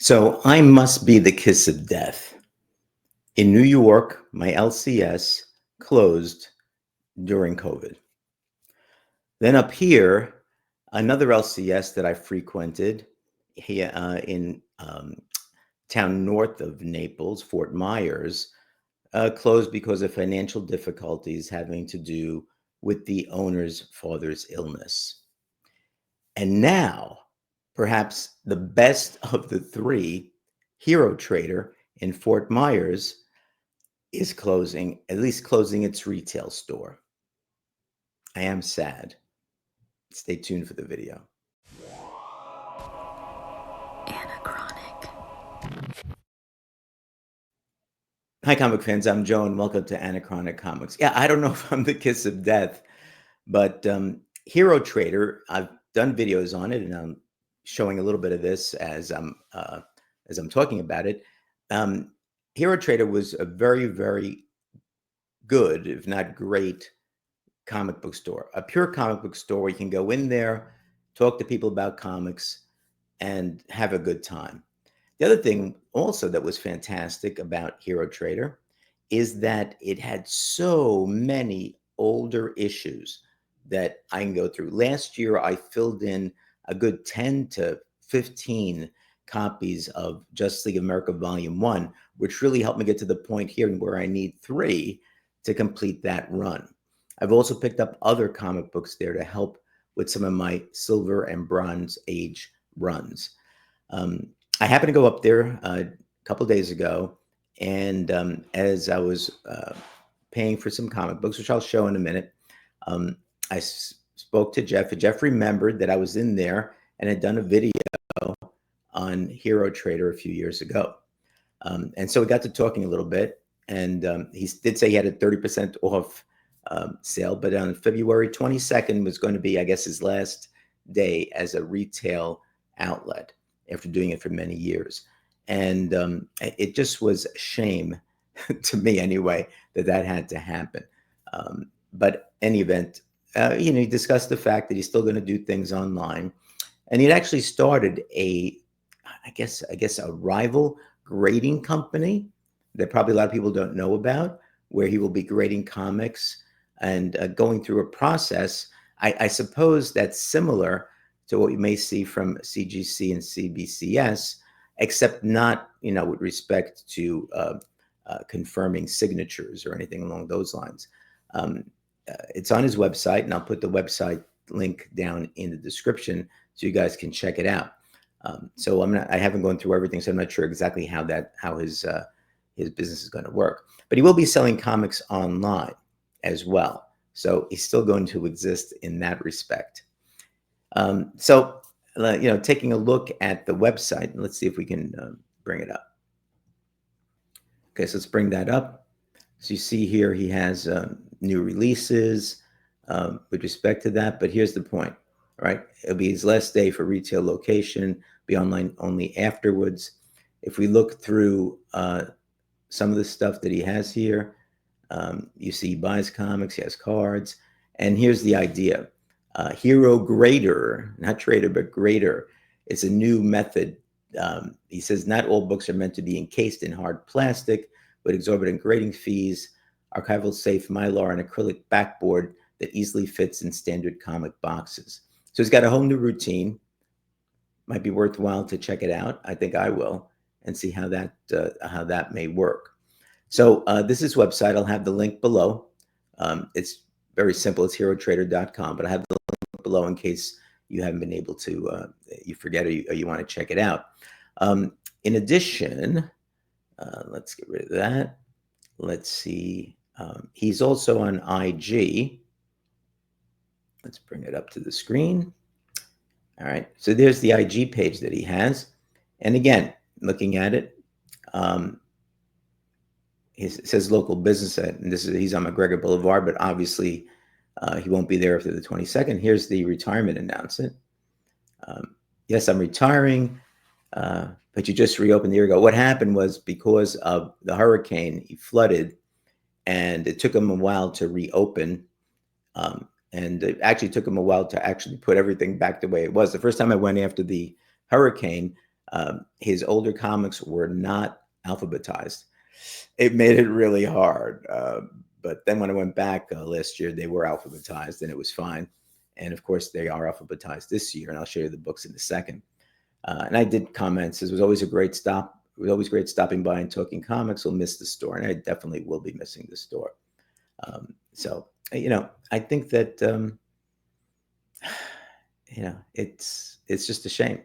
So I must be the kiss of death. In New York, my LCS closed during COVID. Then up here, another LCS that I frequented here in town north of Naples, Fort Myers, closed because of financial difficulties having to do with the owner's father's illness. And now, perhaps the best of the three, Hero Trader in Fort Myers is closing, at least closing its retail store. I am sad. Stay tuned for the video. Anachronic. Hi, comic fans. I'm Joe, and welcome to Anachronic Comics. Yeah, I don't know if I'm the kiss of death, but Hero Trader, I've done videos on it, and I'm showing a little bit of this as I'm talking about it. Hero Trader was a very, very good, if not great, comic book store, a pure comic book store where you can go in there, talk to people about comics, and have a good time. The other thing also that was fantastic about Hero Trader is that it had so many older issues that I can go through. Last year, I filled in a good 10 to 15 copies of Justice League of America Volume 1, which really helped me get to the point here where I need 3 to complete that run. I've also picked up other comic books there to help with some of my Silver and Bronze Age runs. I happened to go up there a couple days ago, and as I was paying for some comic books, which I'll show in a minute, I spoke to Jeff, and Jeff remembered that I was in there and had done a video on Hero Trader a few years ago. And so we got to talking a little bit, and he did say he had a 30% off sale, but on February 22nd was going to be, I guess, his last day as a retail outlet after doing it for many years. And it just was a shame to me anyway that had to happen. But any event, he discussed the fact that he's still going to do things online, and he'd actually started I guess a rival grading company that probably a lot of people don't know about, where he will be grading comics and going through a process, I suppose that's similar to what you may see from CGC and CBCS, except not, with respect to confirming signatures or anything along those lines. It's on his website, and I'll put the website link down in the description so you guys can check it out. So I haven't gone through everything, so I'm not sure exactly how his business is going to work. But he will be selling comics online as well. So he's still going to exist in that respect. So taking a look at the website, let's see if we can bring it up. Okay, so let's bring that up. So you see here he has new releases with respect to that. But here's the point, right? It'll be his last day for retail location, be online only afterwards. If we look through some of the stuff that he has here, you see he buys comics, he has cards, and here's the idea. Hero Grader, not Trader, but Grader. It's a new method. He says not all books are meant to be encased in hard plastic with exorbitant grading fees, archival safe Mylar and acrylic backboard that easily fits in standard comic boxes. So he's got a whole new routine. Might be worthwhile to check it out. I think I will, and see how that may work. So this is his website. I'll have the link below. It's very simple. It's herotrader.com, but I have the link below in case you haven't been able to, you forget or you want to check it out. In addition, let's get rid of that. Let's see. He's also on IG. Let's bring it up to the screen. All right. So there's the IG page that he has. And again, looking at it, it says local business, and he's on McGregor Boulevard, but obviously he won't be there after the 22nd. Here's the retirement announcement. Yes, I'm retiring, but you just reopened a year ago. What happened was because of the hurricane, he flooded, and it took him a while to reopen. And it actually took him a while to actually put everything back the way it was. The first time I went after the hurricane, his older comics were not alphabetized. It made it really hard. But then when I went back last year, they were alphabetized and it was fine. And of course, they are alphabetized this year. And I'll show you the books in a second. And I did comments. It was always a great stop. It was always great stopping by and talking comics. We'll miss the store. And I definitely will be missing the store. So, I think that, it's just a shame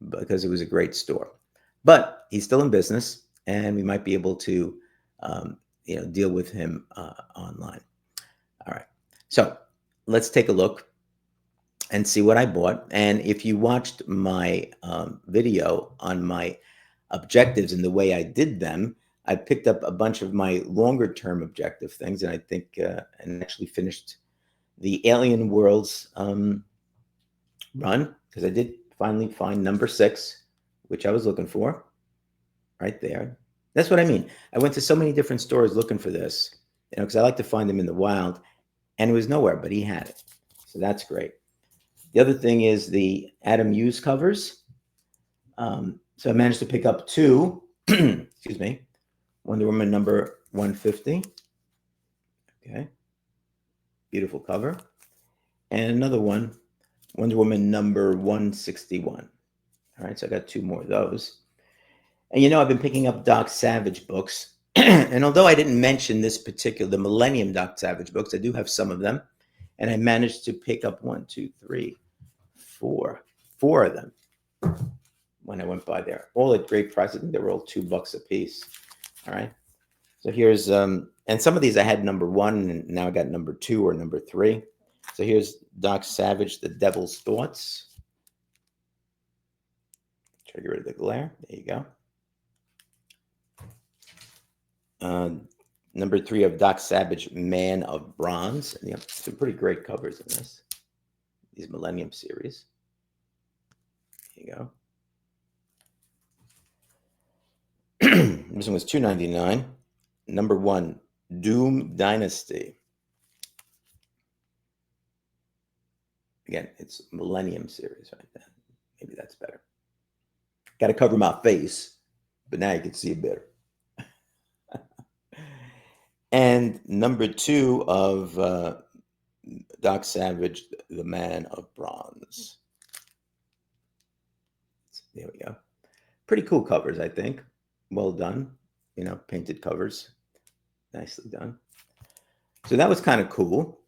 because it was a great store. But he's still in business and we might be able to, deal with him online. All right. So let's take a look and see what I bought. And if you watched my video on my objectives and the way I did them, I picked up a bunch of my longer term objective things. And I think, and actually finished the Alien Worlds run, because I did finally find number 6, which I was looking for right there. That's what I mean. I went to so many different stores looking for this, because I like to find them in the wild, and it was nowhere, but he had it. So that's great. The other thing is the Adam Hughes covers. So I managed to pick up 2, excuse me, Wonder Woman number 150. Okay. Beautiful cover. And another one, Wonder Woman number 161. All right, so I got 2 more of those. And I've been picking up Doc Savage books. And although I didn't mention the Millennium Doc Savage books, I do have some of them. And I managed to pick up 1, 2, 3, 4 of them when I went by there. All at great prices. They were all $2 a piece. All right. So here's, and some of these I had number 1, and now I got number 2 or number 3. So here's Doc Savage, The Devil's Thoughts. Try to get rid of the glare. There you go. Number 3 of Doc Savage, Man of Bronze. And, some pretty great covers in these Millennium series. There you go. This one was $2.99. Number 1, Doom Dynasty. Again, it's Millennium series right there. Maybe that's better. Got to cover my face, but now you can see it better. And number 2 of Doc Savage, The Man of Bronze. There we go. Pretty cool covers, I think. Well done. Painted covers. Nicely done. So that was kind of cool.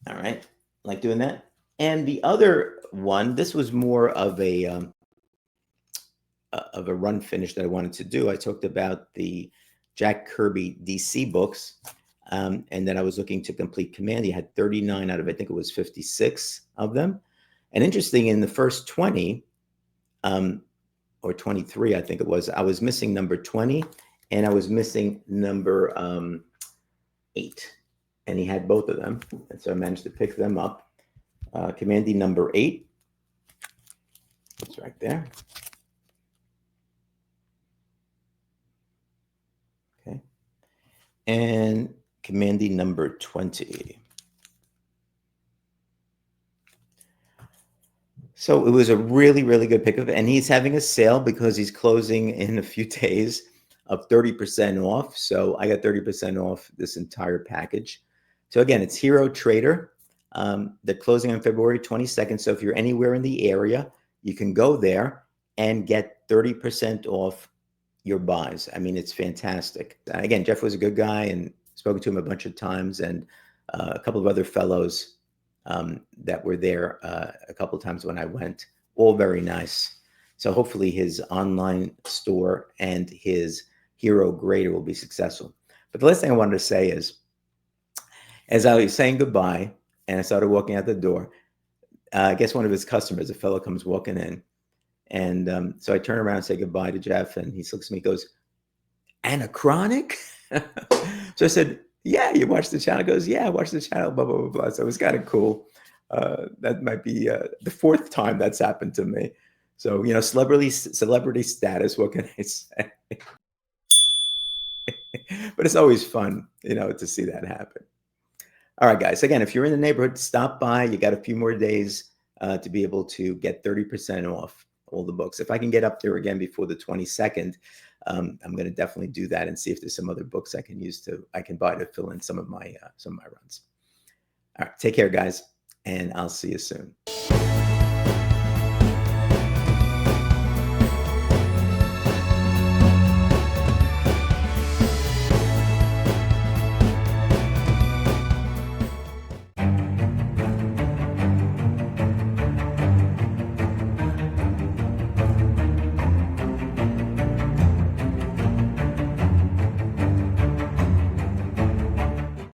All right. Like doing that. And the other one, this was more of a run finish that I wanted to do. I talked about the Jack Kirby DC books. And then I was looking to complete Commandy. I had 39 out of, I think it was 56 of them. And interesting, in the first 20, or 23, I think it was, I was missing number 20 and I was missing number 8. And he had both of them. And so I managed to pick them up. Commandy number 8. It's right there. Okay. And Commandy number 20. So it was a really, really good pickup. And he's having a sale because he's closing in a few days of 30% off. So I got 30% off this entire package. So again, it's Hero Trader. They're closing on February 22nd. So if you're anywhere in the area, you can go there and get 30% off your buys. I mean, it's fantastic. Again, Jeff was a good guy and spoken to him a bunch of times, and a couple of other fellows that were there a couple of times when I went, all very nice. So hopefully his online store and his Hero Grader will be successful. But the last thing I wanted to say is, as I was saying goodbye and I started walking out the door, I guess one of his customers, a fellow, comes walking in. And so I turn around and say goodbye to Jeff, and he looks at me and goes, "Anachronic?" So I said, "Yeah, you watch the channel?" He goes, "Yeah, I watch the channel, blah, blah, blah, blah." So it was kind of cool. That might be the 4th time that's happened to me. So, celebrity status, what can I say? But it's always fun, to see that happen. All right, guys. Again, if you're in the neighborhood, stop by. You got a few more days to be able to get 30% off. all the books. If I can get up there again before the 22nd, I'm going to definitely do that and see if there's some other books I can buy to fill in some of my runs. All right, take care, guys, and I'll see you soon.